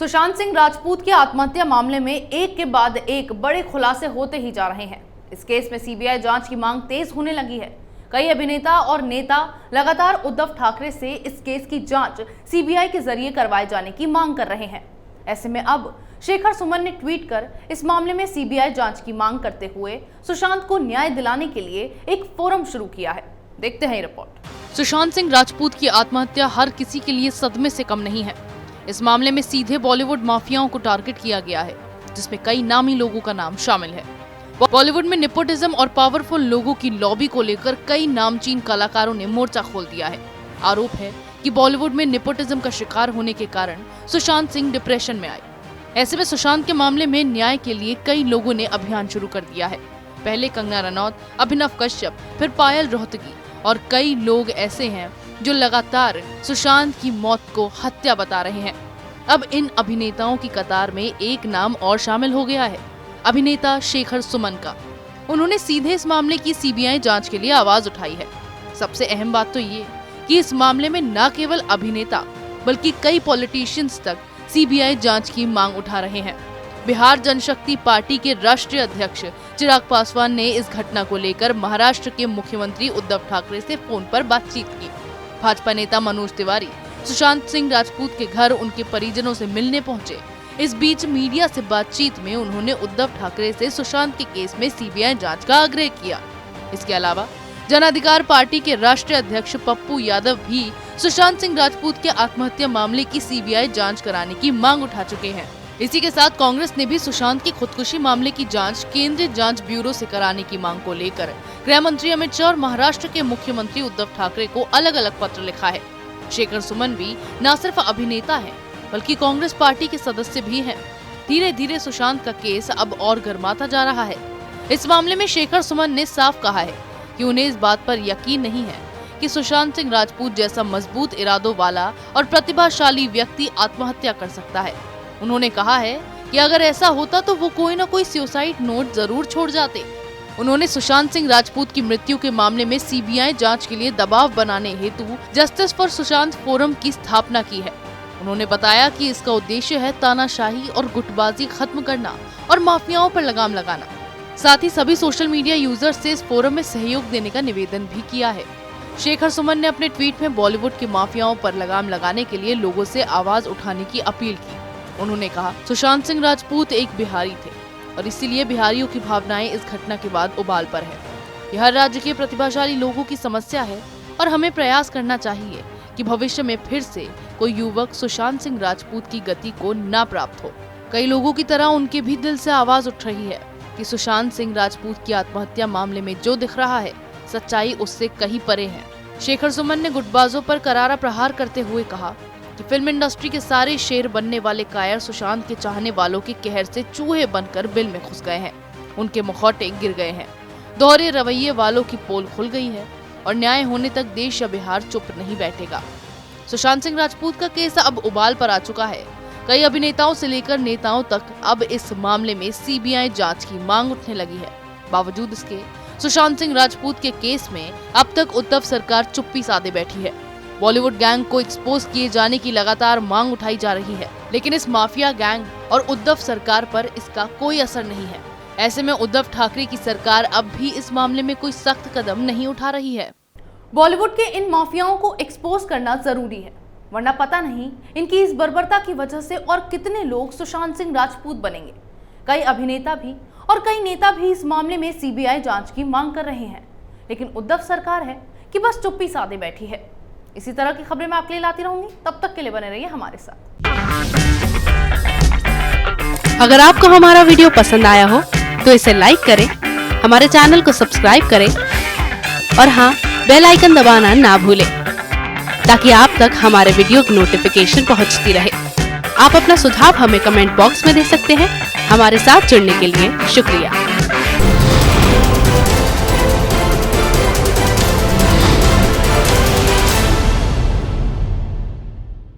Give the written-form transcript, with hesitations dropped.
सुशांत सिंह राजपूत के आत्महत्या मामले में एक के बाद एक बड़े खुलासे होते ही जा रहे हैं। इस केस में सीबीआई जांच की मांग तेज होने लगी है। कई अभिनेता और नेता लगातार उद्धव ठाकरे से इस केस की जांच सीबीआई के जरिए करवाए जाने की मांग कर रहे हैं। ऐसे में अब शेखर सुमन ने ट्वीट कर इस मामले में सीबीआई जांच की मांग करते हुए सुशांत को न्याय दिलाने के लिए एक फोरम शुरू किया है। देखते हैं रिपोर्ट। सुशांत सिंह राजपूत की आत्महत्या हर किसी के लिए सदमे से कम नहीं है। इस मामले में सीधे बॉलीवुड माफियाओं को टारगेट किया गया है, जिसमें कई नामी लोगों का नाम शामिल है। बॉलीवुड में नेपोटिज्म और पावरफुल लोगों की लॉबी को लेकर कई नामचीन कलाकारों ने मोर्चा खोल दिया है। आरोप है कि बॉलीवुड में नेपोटिज्म का शिकार होने के कारण सुशांत सिंह डिप्रेशन में आए। ऐसे में सुशांत के मामले में न्याय के लिए कई लोगों ने अभियान शुरू कर दिया है। पहले कंगना रनौत, अभिनव कश्यप, फिर पायल रोहतगी और कई लोग ऐसे हैं जो लगातार सुशांत की मौत को हत्या बता रहे हैं। अब इन अभिनेताओं की कतार में एक नाम और शामिल हो गया है, अभिनेता शेखर सुमन का। उन्होंने सीधे इस मामले की सीबीआई जांच के लिए आवाज उठाई है। सबसे अहम बात तो ये कि इस मामले में न केवल अभिनेता बल्कि कई पॉलिटिशियंस तक सीबीआई जांच की मांग उठा रहे हैं। बिहार जनशक्ति पार्टी के राष्ट्रीय अध्यक्ष चिराग पासवान ने इस घटना को लेकर महाराष्ट्र के मुख्यमंत्री उद्धव ठाकरे से फोन पर बातचीत की। भाजपा नेता मनोज तिवारी सुशांत सिंह राजपूत के घर उनके परिजनों से मिलने पहुंचे। इस बीच मीडिया से बातचीत में उन्होंने उद्धव ठाकरे से सुशांत के केस में सीबीआई जांच का आग्रह किया। इसके अलावा जन अधिकार पार्टी के राष्ट्रीय अध्यक्ष पप्पू यादव भी सुशांत सिंह राजपूत के आत्महत्या मामले की सीबीआई जांच कराने की मांग उठा चुके हैं। इसी के साथ कांग्रेस ने भी सुशांत की खुदकुशी मामले की जांच केंद्रीय जांच ब्यूरो से कराने की मांग को लेकर गृह मंत्री अमित शाह और महाराष्ट्र के मुख्यमंत्री उद्धव ठाकरे को अलग अलग पत्र लिखा है। शेखर सुमन भी न सिर्फ अभिनेता हैं, बल्कि कांग्रेस पार्टी के सदस्य भी हैं। धीरे धीरे सुशांत का केस अब और गर्माता जा रहा है। इस मामले में शेखर सुमन ने साफ कहा है कि उन्हें इस बात पर यकीन नहीं है कि सुशांत सिंह राजपूत जैसा मजबूत इरादों वाला और प्रतिभाशाली व्यक्ति आत्महत्या कर सकता है। उन्होंने कहा है कि अगर ऐसा होता तो वो कोई न कोई सुसाइड नोट जरूर छोड़ जाते। उन्होंने सुशांत सिंह राजपूत की मृत्यु के मामले में सीबीआई जांच के लिए दबाव बनाने हेतु जस्टिस फॉर सुशांत फोरम की स्थापना की है। उन्होंने बताया कि इसका उद्देश्य है तानाशाही और गुटबाजी खत्म करना और माफियाओं पर लगाम लगाना। साथ ही सभी सोशल मीडिया यूजर्स से इस फोरम में सहयोग देने का निवेदन भी किया है। शेखर सुमन ने अपने ट्वीट में बॉलीवुड के माफियाओं पर लगाम लगाने के लिए लोगों से आवाज उठाने की अपील की। उन्होंने कहा, सुशांत सिंह राजपूत एक बिहारी थे और इसीलिए बिहारियों की भावनाएं इस घटना के बाद उबाल पर है। यह हर राज्य के प्रतिभाशाली लोगों की समस्या है और हमें प्रयास करना चाहिए कि भविष्य में फिर से कोई युवक सुशांत सिंह राजपूत की गति को न प्राप्त हो। कई लोगों की तरह उनके भी दिल से आवाज उठ रही है कि सुशांत सिंह राजपूत की आत्महत्या मामले में जो दिख रहा है, सच्चाई उससे कहीं परे है। शेखर सुमन ने गुटबाजों पर करारा प्रहार करते हुए कहा कि फिल्म इंडस्ट्री के सारे शेर बनने वाले कायर सुशांत के चाहने वालों के कहर से चूहे बनकर बिल में घुस गए हैं। उनके मुखौटे गिर गए हैं। दोहरे रवैये वालों की पोल खुल गई है और न्याय होने तक देश या बिहार चुप नहीं बैठेगा। सुशांत सिंह राजपूत का केस अब उबाल पर आ चुका है। कई अभिनेताओं से लेकर नेताओं तक अब इस मामले में सीबीआई जांच की मांग उठने लगी है। बावजूद इसके सुशांत सिंह राजपूत के केस में अब तक उद्धव सरकार चुप्पी साधे बैठी है। बॉलीवुड गैंग को एक्सपोज किए जाने की लगातार मांग उठाई जा रही है, लेकिन इस माफिया गैंग और उद्धव सरकार पर इसका कोई असर नहीं है। ऐसे में उद्धव ठाकरे की सरकार अब भी इस मामले में कोई सख्त कदम नहीं उठा रही है। बॉलीवुड के इन माफियाओं को एक्सपोज करना जरूरी है, वरना पता नहीं इनकी इस बर्बरता की वजह से और कितने लोग सुशांत सिंह राजपूत बनेंगे। कई अभिनेता भी और कई नेता भी इस मामले में सीबीआई जांच की मांग कर रहे हैं, लेकिन उद्धव सरकार है कि बस चुप्पी साधे बैठी है। इसी तरह की खबरें मैं आपके लिए लाती रहूंगी, तब तक के लिए बने रहिए हमारे साथ। अगर आपको हमारा वीडियो पसंद आया हो तो इसे लाइक करें, हमारे चैनल को सब्सक्राइब करें और हाँ, बेल आइकन दबाना ना भूलें ताकि आप तक हमारे वीडियो की नोटिफिकेशन पहुंचती रहे। आप अपना सुझाव हमें कमेंट बॉक्स में दे सकते हैं। हमारे साथ जुड़ने के लिए शुक्रिया।